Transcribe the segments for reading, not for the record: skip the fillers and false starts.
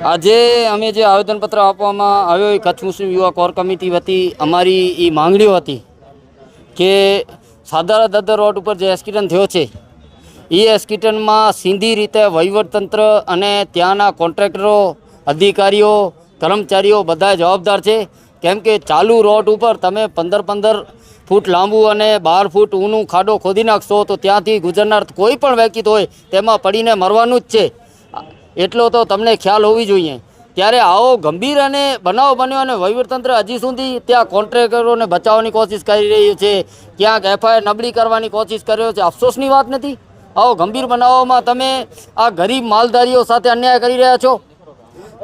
આજે અમે જે આવેદનપત્ર આપવામાં આવ્યો એ કચ્છ મુસ્લિમ યુવા કોર કમિટી વતી અમારી એ માંગણીઓ હતી કે સાદારા દાદર રોડ ઉપર જે એક્સિડન્ટ થયો છે એ એક્સિડન્ટમાં સીધી રીતે વહીવટતંત્ર અને ત્યાંના કોન્ટ્રાક્ટરો, અધિકારીઓ, કર્મચારીઓ બધા જવાબદાર છે. કેમ કે ચાલુ રોડ ઉપર તમે 15-15 ફૂટ લાંબુ અને 12 ફૂટ ઊંનું ખાડો ખોદી નાખશો તો ત્યાંથી ગુજરનાર કોઈ પણ વ્યક્તિ હોય તેમાં પડીને મરવાનું જ છે. એટલો તો તમને ખ્યાલ હોવી જોઈએ. ત્યારે આવો ગંભીર અને બનાવ બન્યો અને વહીવટતંત્ર હજી સુધી ત્યાં કોન્ટ્રાક્ટરોને બચાવવાની કોશિશ કરી રહ્યું છે, ક્યાંક એફઆઈઆર નબળી કરવાની કોશિશ કર્યો છે. અફસોસની વાત નથી? આવો ગંભીર બનાવોમાં તમે આ ગરીબ માલધારીઓ સાથે અન્યાય કરી રહ્યા છો.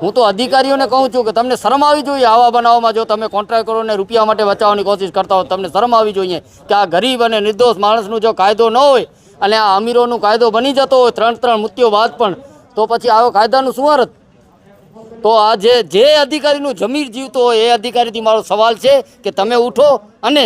હું તો અધિકારીઓને કહું છું કે તમને શરમ આવી જોઈએ. આવા બનાવોમાં જો તમે કોન્ટ્રાક્ટરોને રૂપિયા માટે બચાવવાની કોશિશ કરતા હો તમને શરમ આવી જોઈએ કે આ ગરીબ અને નિર્દોષ માણસનો જો કાયદો ન હોય અને આ અમીરોનો કાયદો બની જતો હોય 3 મૃત્યુ બાદ પણ, તો પછી આવો કાયદાનું શું અર્થ? તો આ જે અધિકારીનું જમીર જીવતો હોય એ અધિકારીથી મારો સવાલ છે કે તમે ઉઠો અને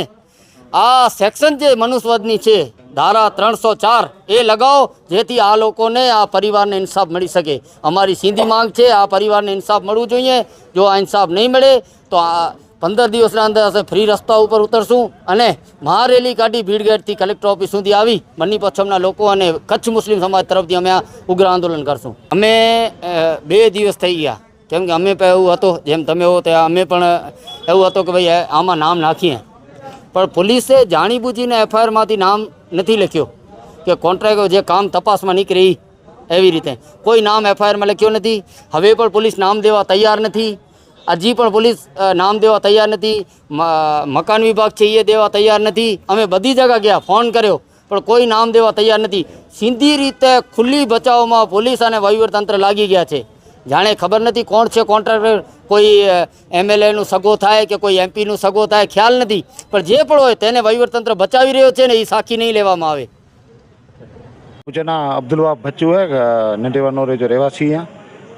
આ સેક્શન જે મનુસ્વાદની છે ધારા 304 એ લગાવો, જેથી આ લોકોને, આ પરિવારને ઇન્સાફ મળી શકે. અમારી સીધી માંગ છે આ પરિવારને ઇન્સાફ મળવું જોઈએ. જો આ ઇન્સાફ નહીં મળે તો આ 15 દિવસના અંદર અમે ફ્રી રસ્તા ઉપર ઉતરશું અને મહારેલી કાઢી ભીડગેટથી કલેક્ટર ઓફિસ સુધી આવી બન્ની પચ્છમના લોકો અને કચ્છ મુસ્લિમ સમાજ તરફથી અમે આ ઉગ્ર આંદોલન કરશું. અમે 2 દિવસ થઈ ગયા. કેમ કે અમે પણ એવું હતો જેમ તમે હો ત્યાં અમે પણ એવું હતું કે ભાઈ આમાં નામ નાખીએ, પણ પોલીસે જાણીબૂજીને એફઆઈઆરમાંથી નામ નથી લખ્યો કે કોન્ટ્રાક્ટર જે કામ તપાસમાં નીકળે એવી રીતે કોઈ નામ એફઆઈઆરમાં લખ્યો નથી. હવે પણ પોલીસ નામ દેવા તૈયાર નથી. હજી પણ પોલીસ નામ દેવા તૈયાર નથી. મકાન વિભાગ છે એ દેવા તૈયાર નથી. અમે બધી જગ્યા ગયા, ફોન કર્યો, પણ કોઈ નામ દેવા તૈયાર નથી. સીધી રીતે ખુલ્લી બચાવમાં પોલીસ અને વહીવટતંત્ર લાગી ગયા છે. જાણે ખબર નથી કોણ છે કોન્ટ્રાક્ટર. કોઈ એમએલએનું સગો થાય કે કોઈ એમપીનું સગો થાય ખ્યાલ નથી, પણ જે પણ હોય તેને વહીવટતંત્ર બચાવી રહ્યો છે ને એ સાખી નહીં લેવામાં આવે. मुझे ना अब्दुल वहाब बच्चू है नंडेवा नोरे जो रहवासी हैं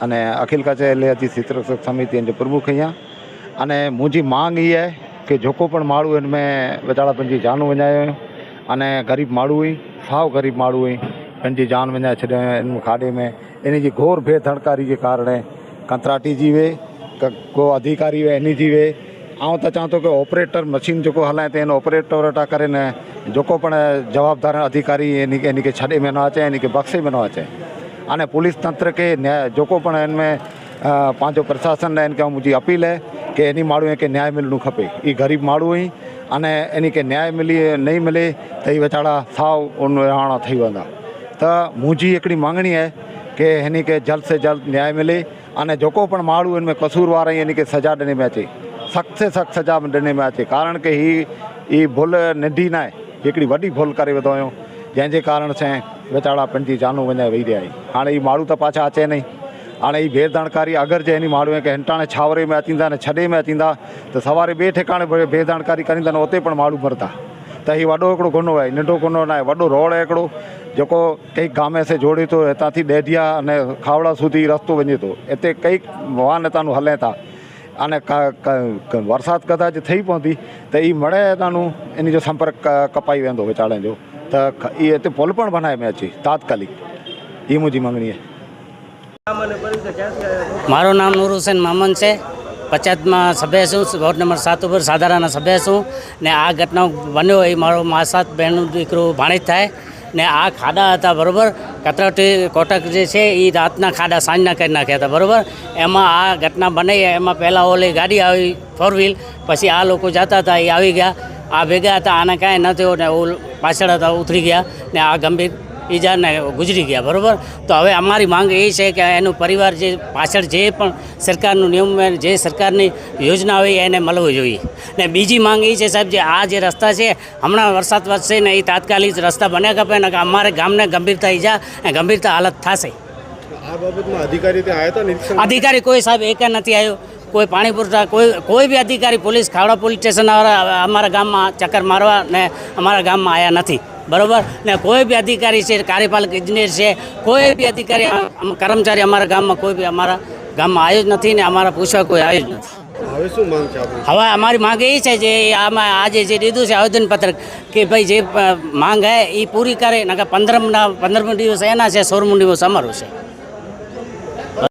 अने अखिल कच्छ एलएजी चित्ररक्षक समिति जे प्रमुख हैं अने मुझी मांग ये है कि जोको पण माण्हू इनमें वेचारा पंहिंजी जान वञायो अने गरीब माण्हू हुई, साव गरीब माण्हू हुई, पंहिंजी जान वञाए छॾियो इन खाॾे में. इन जी घोर बेधड़कारी के कारण कंत्राटी जी वे को अधिकारी वे इन जी वे. आउं त चां थो कि ऑपरेटर मशीन जेको हलाए थो ऑपरेटर वेटा करे न जेको पण जवाबदार अधिकारी इन खे छॾे में न अचे, इन खे बख़्शे में न अचे. अने पुलिस तंत्र के न्याय जेको पण इनमें पंहिंजो प्रशासन है इनखे मुंहिंजी अपील है कि इन माण्हूअ खे न्याय मिलणो खपे. ई गरीब माण्हू हुई अने इन खे न्याय नहीं मिले त ही वेचारा साव उणहाणा थी वेंदा. त मुंहिंजी हिकिड़ी मांगणी है कि हिन खे जल्द से जल्द न्याय मिले अने जेको पण माण्हू इनमें कसूरवार आहे इन खे सजा ॾिने में अचे, सख़्त से सख़्त सजा ॾिने में अचे. कारण कि ही भुल नंढी न आहे, हिकिड़ी वॾी भुल करे वेठो हुयो जंहिंजे कारण सां वेचारा पंहिंजी जानू वञाए वेही रहिया आहिनि. हाणे ही माण्हू त पाछा अचे नहीं. हाणे ही बेदाणकारी अगरि जे हिन माण्हूअ खे हिंटाणे छावरे में अचींदा ने छॾे में अचींदा त सवारे ॿिए ठिकाणे बेदाणकारी करींदा उते पण माण्हू मरदा. त ही वॾो हिकिड़ो गुनो आहे, नंढो गुनो न आहे, वॾो रोड आहे हिकिड़ो जेको कई गामे से जोड़े थो. हितां थी ॾेढिया अने खावड़ा સુધી રસ્તો વञे थो. हिते कई वाहन हितां हले था अने वरसाद कदाच थी पवंदी त ई मड़े हितां इन जो संपर्क कपाई वेंदो वीचारनि जो. त इहे हिते पुल पण बनाए में अचे तात्कालिक. એ મુજી માંગણી છે. મારું નામ નૂર હુસેન મામન છે. પંચાયતમાં સભ્ય છું, વોર્ડ નંબર 7 ઉપર સાધારાના સભ્ય છું. ને આ ઘટના બન્યો એ મારો મા સાત બહેનનું દીકરો ભાણેજ થાય ને આ ખાડા હતા બરાબર. કતરાટી કોટક જે છે એ રાતના ખાડા સાંજના કરી નાખ્યા હતા બરાબર. એમાં આ ઘટના બની. એમાં પહેલાં ઓલી ગાડી આવી 4 વ્હીલ, પછી આ લોકો જતા હતા એ આવી ગયા, આ ભેગા હતા, આને કાંઈ ન થયું ને પાછળ હતા ઉતરી ગયા ને આ ગંભીર ઈજાને ગુજરી ગયા બરાબર. તો હવે અમારી માંગ એ છે કે એનું પરિવાર જે પાછળ જે પણ સરકારનું નિયમ જે સરકારની યોજના હોય એને મળવું જોઈએ. ને બીજી માંગ એ છે સાહેબ, જે આ જે રસ્તા છે હમણાં વરસાદ વધશે ને એ તાત્કાલિક રસ્તા બન્યા ખપે ને કે અમારે ગામને ગંભીરતા ઈજા અને ગંભીરતા હાલત થશે. આ બાબતમાં અધિકારી ત્યાં આવ્યા હતા નિરીક્ષણ? અધિકારી કોઈ સાહેબ એક નથી આવ્યો. કોઈ પાણી પુરવઠા કોઈ બી અધિકારી, પોલીસ, ખાવડા પોલીસ સ્ટેશન અમારા ગામમાં ચક્કર મારવા ને અમારા ગામમાં આવ્યા નથી બરાબર. ને કોઈ બી અધિકારી છે, કાર્યપાલક ઇજનેર છે, કોઈ બી અધિકારી કર્મચારી અમારા ગામમાં કોઈ બી અમારા ગામમાં આવ્યો જ નથી ને અમારા પૂછવા કોઈ આવ્યો જ નથી. હવે શું માંગ છે આપણી? હવે અમારી માંગ એ છે જે આમાં આજે જે દીધું છે આવેદનપત્ર કે ભાઈ જે માંગ હે એ પૂરી કરે. નકર 15 દિવસ એના છે, 16 દિવસ અમારું છે.